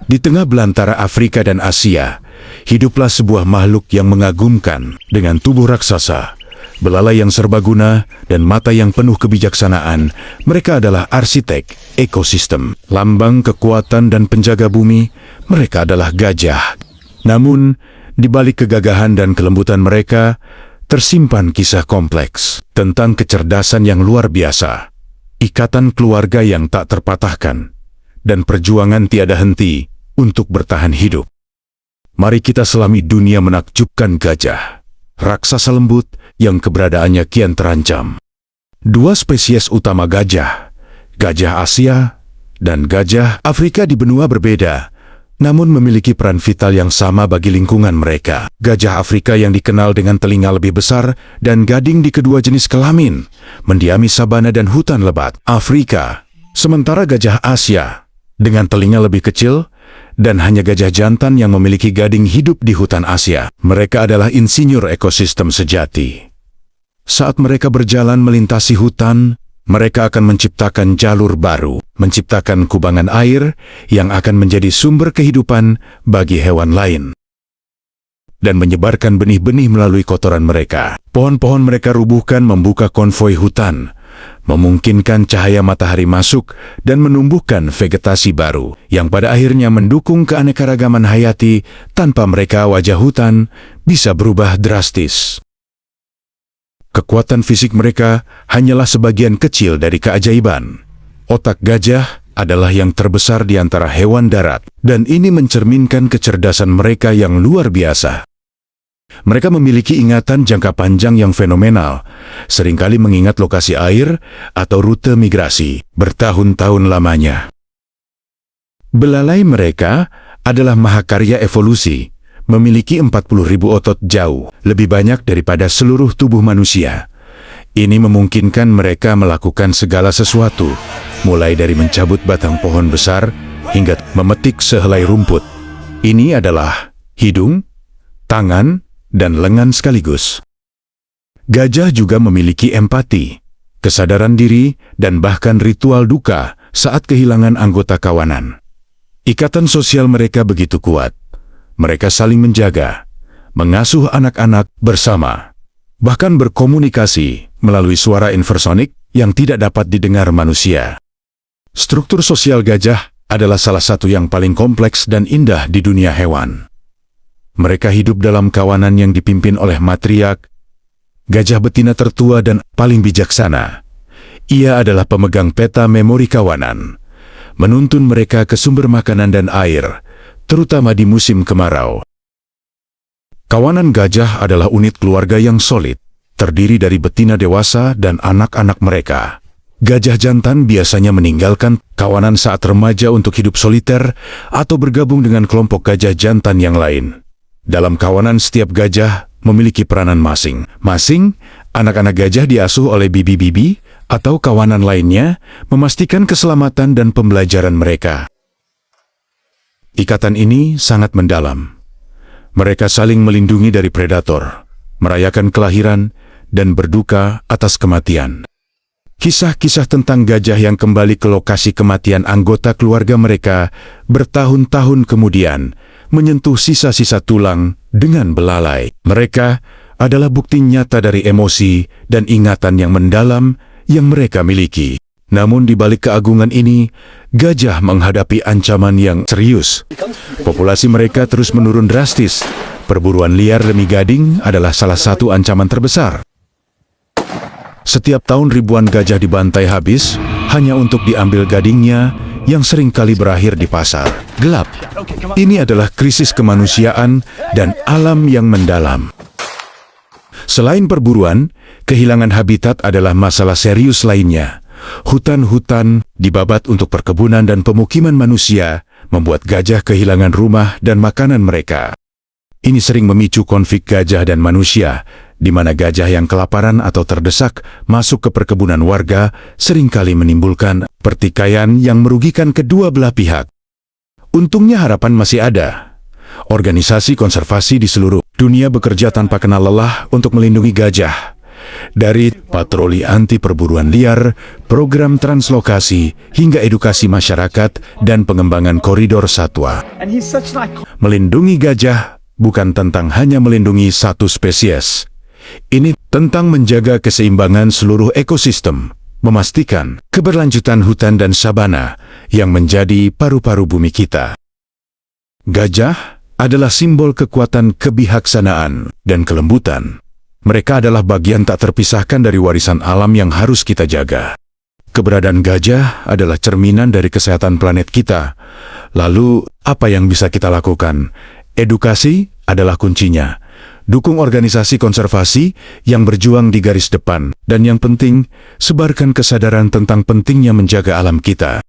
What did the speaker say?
Di tengah belantara Afrika dan Asia, hiduplah sebuah makhluk yang mengagumkan dengan tubuh raksasa, belalai yang serbaguna, dan mata yang penuh kebijaksanaan. Mereka adalah arsitek ekosistem, lambang kekuatan dan penjaga bumi. Mereka adalah gajah. Namun, di balik kegagahan dan kelembutan mereka, tersimpan kisah kompleks tentang kecerdasan yang luar biasa, ikatan keluarga yang tak terpatahkan, dan perjuangan tiada henti untuk bertahan hidup. Mari kita selami dunia menakjubkan gajah, raksasa lembut yang keberadaannya kian terancam. Dua spesies utama gajah, gajah Asia dan gajah Afrika di benua berbeda, namun memiliki peran vital yang sama bagi lingkungan mereka. Gajah Afrika yang dikenal dengan telinga lebih besar dan gading di kedua jenis kelamin, mendiami sabana dan hutan lebat Afrika. Sementara gajah Asia dengan telinga lebih kecil dan hanya gajah jantan yang memiliki gading hidup di hutan Asia. Mereka adalah insinyur ekosistem sejati. Saat mereka berjalan melintasi hutan, mereka akan menciptakan jalur baru, menciptakan kubangan air yang akan menjadi sumber kehidupan bagi hewan lain, dan menyebarkan benih-benih melalui kotoran mereka. Pohon-pohon mereka rubuhkan membuka konvoi hutan, memungkinkan cahaya matahari masuk dan menumbuhkan vegetasi baru yang pada akhirnya mendukung keanekaragaman hayati. Tanpa mereka, wajah hutan bisa berubah drastis. Kekuatan fisik mereka hanyalah sebagian kecil dari keajaiban. Otak gajah adalah yang terbesar di antara hewan darat, dan ini mencerminkan kecerdasan mereka yang luar biasa. Mereka memiliki ingatan jangka panjang yang fenomenal, seringkali mengingat lokasi air atau rute migrasi bertahun-tahun lamanya. Belalai mereka adalah mahakarya evolusi, memiliki 40.000 otot jauh, lebih banyak daripada seluruh tubuh manusia. Ini memungkinkan mereka melakukan segala sesuatu, mulai dari mencabut batang pohon besar hingga memetik sehelai rumput. Ini adalah hidung, tangan, dan lengan sekaligus. Gajah juga memiliki empati, kesadaran diri, dan bahkan ritual duka saat kehilangan anggota kawanan. Ikatan sosial mereka begitu kuat. Mereka saling menjaga, mengasuh anak-anak bersama, bahkan berkomunikasi melalui suara infrasonik yang tidak dapat didengar manusia. Struktur sosial gajah adalah salah satu yang paling kompleks dan indah di dunia hewan. Mereka hidup dalam kawanan yang dipimpin oleh matriark, gajah betina tertua dan paling bijaksana. Ia adalah pemegang peta memori kawanan, menuntun mereka ke sumber makanan dan air, terutama di musim kemarau. Kawanan gajah adalah unit keluarga yang solid, terdiri dari betina dewasa dan anak-anak mereka. Gajah jantan biasanya meninggalkan kawanan saat remaja untuk hidup soliter atau bergabung dengan kelompok gajah jantan yang lain. Dalam kawanan, setiap gajah memiliki peranan masing-masing. Anak-anak gajah diasuh oleh bibi-bibi atau kawanan lainnya, memastikan keselamatan dan pembelajaran mereka. Ikatan ini sangat mendalam. Mereka saling melindungi dari predator, merayakan kelahiran, dan berduka atas kematian. Kisah-kisah tentang gajah yang kembali ke lokasi kematian anggota keluarga mereka bertahun-tahun kemudian menyentuh sisa-sisa tulang dengan belalai. Mereka adalah bukti nyata dari emosi dan ingatan yang mendalam yang mereka miliki. Namun di balik keagungan ini, gajah menghadapi ancaman yang serius. Populasi mereka terus menurun drastis. Perburuan liar demi gading adalah salah satu ancaman terbesar. Setiap tahun ribuan gajah dibantai habis hanya untuk diambil gadingnya yang seringkali berakhir di pasar gelap. Ini adalah krisis kemanusiaan dan alam yang mendalam. Selain perburuan, kehilangan habitat adalah masalah serius lainnya. Hutan-hutan dibabat untuk perkebunan dan pemukiman manusia, membuat gajah kehilangan rumah dan makanan mereka. Ini sering memicu konflik gajah dan manusia, di mana gajah yang kelaparan atau terdesak masuk ke perkebunan warga seringkali menimbulkan pertikaian yang merugikan kedua belah pihak. Untungnya harapan masih ada. Organisasi konservasi di seluruh dunia bekerja tanpa kenal lelah untuk melindungi gajah. Dari patroli anti perburuan liar, program translokasi, hingga edukasi masyarakat dan pengembangan koridor satwa. And he's such an icon. Melindungi gajah bukan tentang hanya melindungi satu spesies. Ini tentang menjaga keseimbangan seluruh ekosistem, memastikan keberlanjutan hutan dan sabana yang menjadi paru-paru bumi kita. Gajah adalah simbol kekuatan kebihaksanaan dan kelembutan. Mereka adalah bagian tak terpisahkan dari warisan alam yang harus kita jaga. Keberadaan gajah adalah cerminan dari kesehatan planet kita. Lalu, apa yang bisa kita lakukan? Edukasi adalah kuncinya. Dukung organisasi konservasi yang berjuang di garis depan. Dan yang penting, sebarkan kesadaran tentang pentingnya menjaga alam kita.